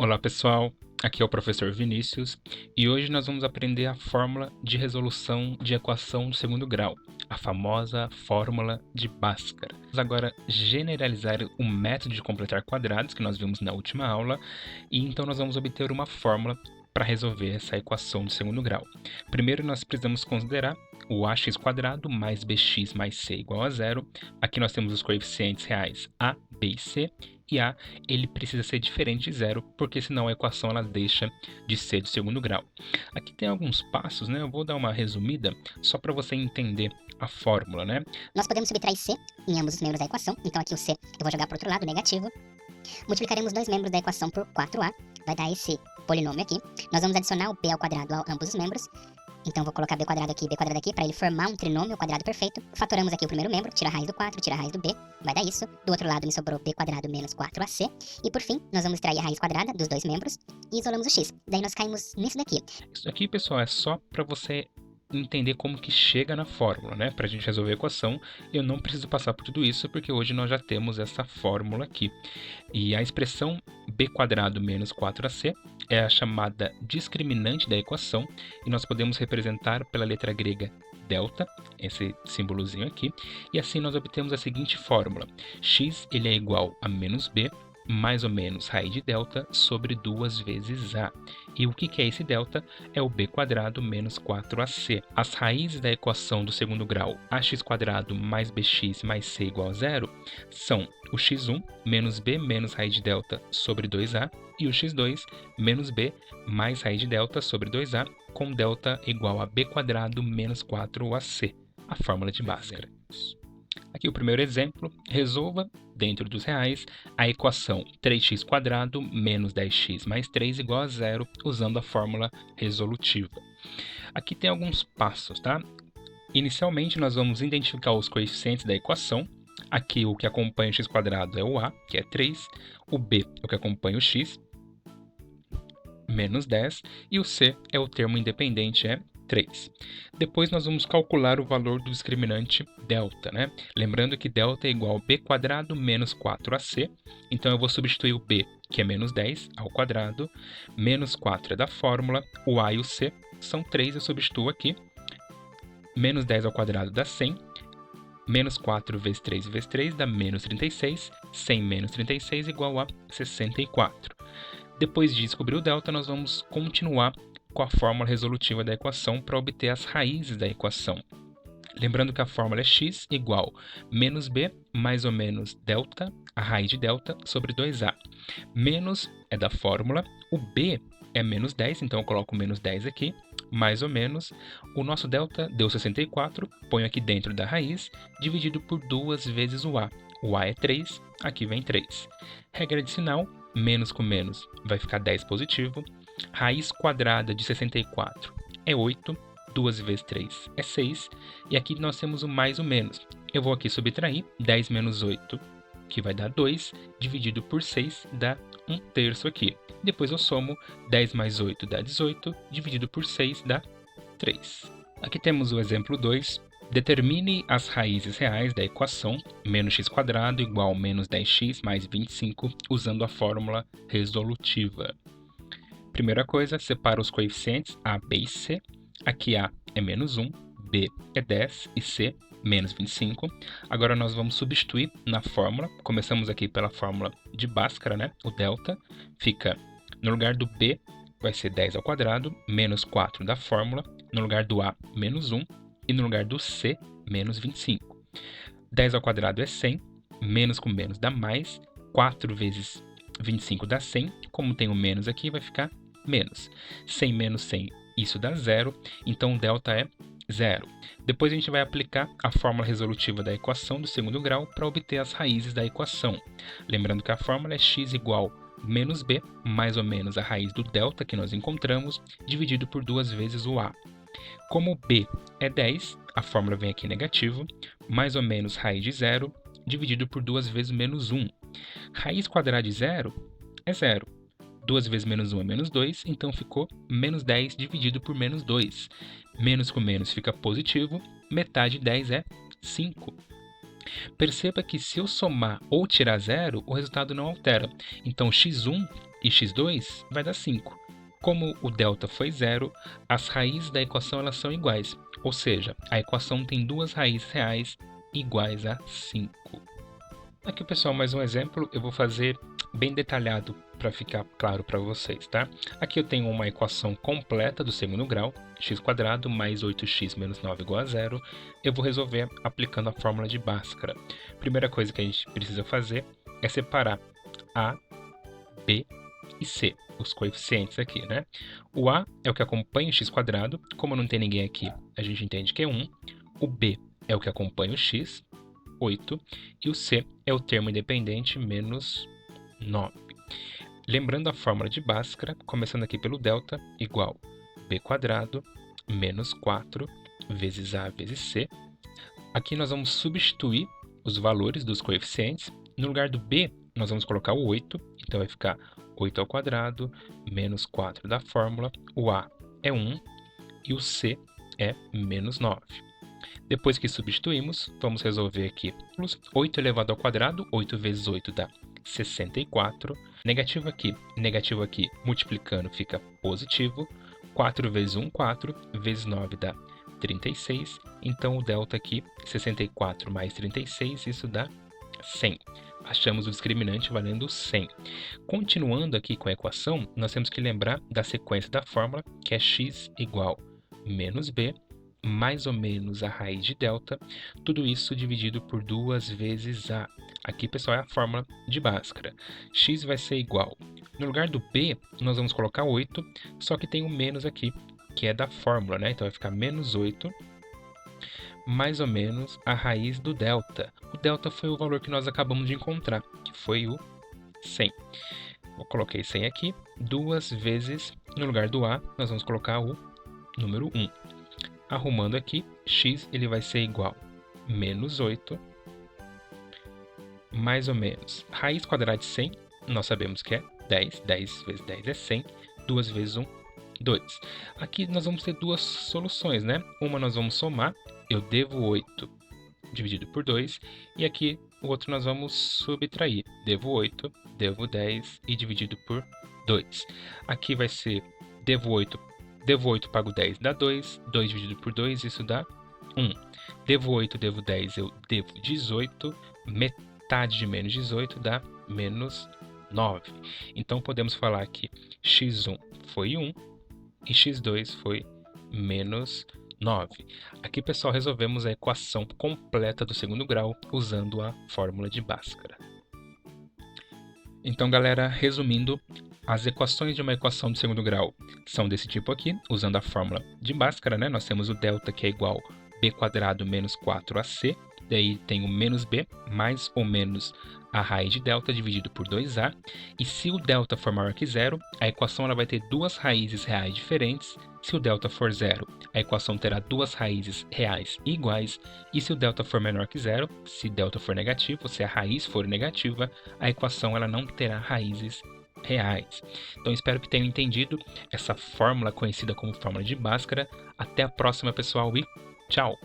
Olá pessoal, aqui é o professor Vinícius e hoje nós vamos aprender a fórmula de resolução de equação do segundo grau, a famosa fórmula de Bhaskara. Vamos agora generalizar o método de completar quadrados que nós vimos na última aula e então nós vamos obter uma fórmula para resolver essa equação do segundo grau. Primeiro nós precisamos considerar o ax² mais bx mais c igual a zero. Aqui nós temos os coeficientes reais a, b e c. E A ele precisa ser diferente de zero, porque senão a equação ela deixa de ser do segundo grau. Aqui tem alguns passos, né? Eu vou dar uma resumida só para você entender a fórmula, né? Nós podemos subtrair c em ambos os membros da equação. Então aqui o c eu vou jogar para o outro lado, negativo. Multiplicaremos dois membros da equação por 4a, vai dar esse polinômio aqui. Nós vamos adicionar o b ao quadrado a ambos os membros. Então vou colocar b quadrado aqui e b quadrado aqui para ele formar um trinômio quadrado perfeito. Fatoramos aqui o primeiro membro, tira a raiz do 4, tira a raiz do b, vai dar isso. Do outro lado me sobrou b quadrado menos 4ac. E por fim, nós vamos extrair a raiz quadrada dos dois membros e isolamos o x. Daí nós caímos nisso daqui. Isso aqui, pessoal, é só para você entender como que chega na fórmula, né? Para a gente resolver a equação, eu não preciso passar por tudo isso, porque hoje nós já temos essa fórmula aqui. E a expressão b² menos 4ac é a chamada discriminante da equação, e nós podemos representar pela letra grega delta, esse símbolozinho aqui, e assim nós obtemos a seguinte fórmula: x ele é igual a menos b, mais ou menos raiz de delta sobre 2 vezes a. E o que é esse delta? É o b² menos 4ac. As raízes da equação do segundo grau ax² mais bx mais c igual a zero são o x1 menos b menos raiz de delta sobre 2a e o x2 menos b mais raiz de delta sobre 2a com delta igual a b² menos 4ac, a fórmula de Bhaskara. Aqui o primeiro exemplo: resolva, dentro dos reais, a equação 3x² menos 10x mais 3 igual a zero, usando a fórmula resolutiva. Aqui tem alguns passos, tá? Inicialmente, nós vamos identificar os coeficientes da equação. Aqui o que acompanha o x² é o a, que é 3, o b é o que acompanha o x, menos 10, e o c é o termo independente, é 3. Depois nós vamos calcular o valor do discriminante delta, né? Lembrando que delta é igual a b² menos 4ac, então eu vou substituir o b, que é menos 10, ao quadrado, menos 4 é da fórmula, o a e o c são 3, eu substituo aqui, menos 10 ao quadrado dá 100, menos 4 vezes 3 dá menos 36, 100 menos 36 igual a 64. Depois de descobrir o delta, nós vamos continuar com a fórmula resolutiva da equação para obter as raízes da equação. Lembrando que a fórmula é x igual menos b mais ou menos delta, a raiz de delta, sobre 2a. Menos é da fórmula, o b é menos 10, então eu coloco menos 10 aqui, mais ou menos. O nosso delta deu 64, ponho aqui dentro da raiz, dividido por 2 vezes o a. O a é 3, aqui vem 3. Regra de sinal, menos com menos vai ficar 10 positivo. Raiz quadrada de 64 é 8, 2 vezes 3 é 6, e aqui nós temos o mais ou menos. Eu vou aqui subtrair 10 menos 8, que vai dar 2, dividido por 6 dá 1/3 aqui. Depois eu somo 10 mais 8 dá 18, dividido por 6 dá 3. Aqui temos o exemplo 2. Determine as raízes reais da equação menos x² igual a menos 10x mais 25, usando a fórmula resolutiva. Primeira coisa, separa os coeficientes a, b e c. Aqui a é menos 1, b é 10 e c menos 25. Agora nós vamos substituir na fórmula. Começamos aqui pela fórmula de Bhaskara, né? O delta fica no lugar do b, vai ser 10 ao quadrado, menos 4 da fórmula. No lugar do a, menos 1. E no lugar do c, menos 25. 10 ao quadrado é 100, menos com menos dá mais. 4 vezes 25 dá 100. Como tem o menos aqui, vai ficar menos. 100 menos 100, isso dá zero, então o delta é zero. Depois a gente vai aplicar a fórmula resolutiva da equação do segundo grau para obter as raízes da equação. Lembrando que a fórmula é x igual menos b, mais ou menos a raiz do delta que nós encontramos, dividido por 2 vezes o a. Como b é 10, a fórmula vem aqui negativo, mais ou menos raiz de zero, dividido por 2 vezes menos 1. Raiz quadrada de zero é zero. 2 vezes menos 1 é menos 2, então ficou menos 10 dividido por menos 2. Menos com menos fica positivo, metade de 10 é 5. Perceba que se eu somar ou tirar zero, o resultado não altera. Então x1 e x2 vai dar 5. Como o delta foi 0, as raízes da equação elas são iguais, ou seja, a equação tem duas raízes reais iguais a 5. Aqui, pessoal, mais um exemplo, eu vou fazer bem detalhado para ficar claro para vocês, tá? Aqui eu tenho uma equação completa do segundo grau, x² mais 8x menos 9 igual a 0. Eu vou resolver aplicando a fórmula de Bhaskara. Primeira coisa que a gente precisa fazer é separar a, b e c, os coeficientes aqui, né? O a é o que acompanha o x², como não tem ninguém aqui, a gente entende que é 1. O b é o que acompanha o x, 8, e o c é o termo independente, menos 9. Lembrando a fórmula de Bhaskara, começando aqui pelo delta, igual b² menos 4 vezes a vezes c. Aqui nós vamos substituir os valores dos coeficientes. No lugar do b, nós vamos colocar o 8, então vai ficar 8² menos 4 da fórmula. O a é 1 e o c é menos 9. Depois que substituímos, vamos resolver aqui. 8 elevado ao quadrado, 8 vezes 8 dá 64. Negativo aqui, multiplicando fica positivo. 4 vezes 1, 4, vezes 9 dá 36. Então o delta aqui, 64 mais 36, isso dá 100. Achamos o discriminante valendo 100. Continuando aqui com a equação, nós temos que lembrar da sequência da fórmula, que é x igual menos b, mais ou menos a raiz de delta, tudo isso dividido por 2 vezes a. Aqui, pessoal, é a fórmula de Bhaskara. X vai ser igual. No lugar do b, nós vamos colocar 8, só que tem um menos aqui, que é da fórmula, né? Então vai ficar menos 8, mais ou menos a raiz do delta. O delta foi o valor que nós acabamos de encontrar, que foi o 100. Eu coloquei 100 aqui, 2 vezes, no lugar do a, nós vamos colocar o número 1. Arrumando aqui, x ele vai ser igual a menos 8, mais ou menos raiz quadrada de 100, nós sabemos que é 10, 10 vezes 10 é 100, 2 vezes 1, 2. Aqui nós vamos ter duas soluções, né? Uma nós vamos somar, eu devo 8 dividido por 2, e aqui o outro nós vamos subtrair, devo 8, devo 10 e dividido por 2. Aqui vai ser devo 8 pago 10 dá 2, 2 dividido por 2, isso dá 1. Devo 8, devo 10, eu devo 18, metade de menos 18 dá menos 9. Então podemos falar que x1 foi 1 e x2 foi menos 9. Aqui, pessoal, resolvemos a equação completa do segundo grau usando a fórmula de Bhaskara. Então, galera, resumindo, as equações de uma equação do segundo grau são desse tipo aqui, usando a fórmula de Bhaskara, né? Nós temos o delta, que é igual a b² menos 4ac, daí tem o menos b, mais ou menos a raiz de delta dividido por 2a, e se o delta for maior que zero, a equação ela vai ter duas raízes reais diferentes. Se o delta for zero, a equação terá duas raízes reais iguais, e se o delta for menor que zero, se delta for negativo, se a raiz for negativa, a equação ela não terá raízes reais. Então espero que tenham entendido essa fórmula conhecida como fórmula de Bhaskara. Até a próxima, pessoal, e tchau!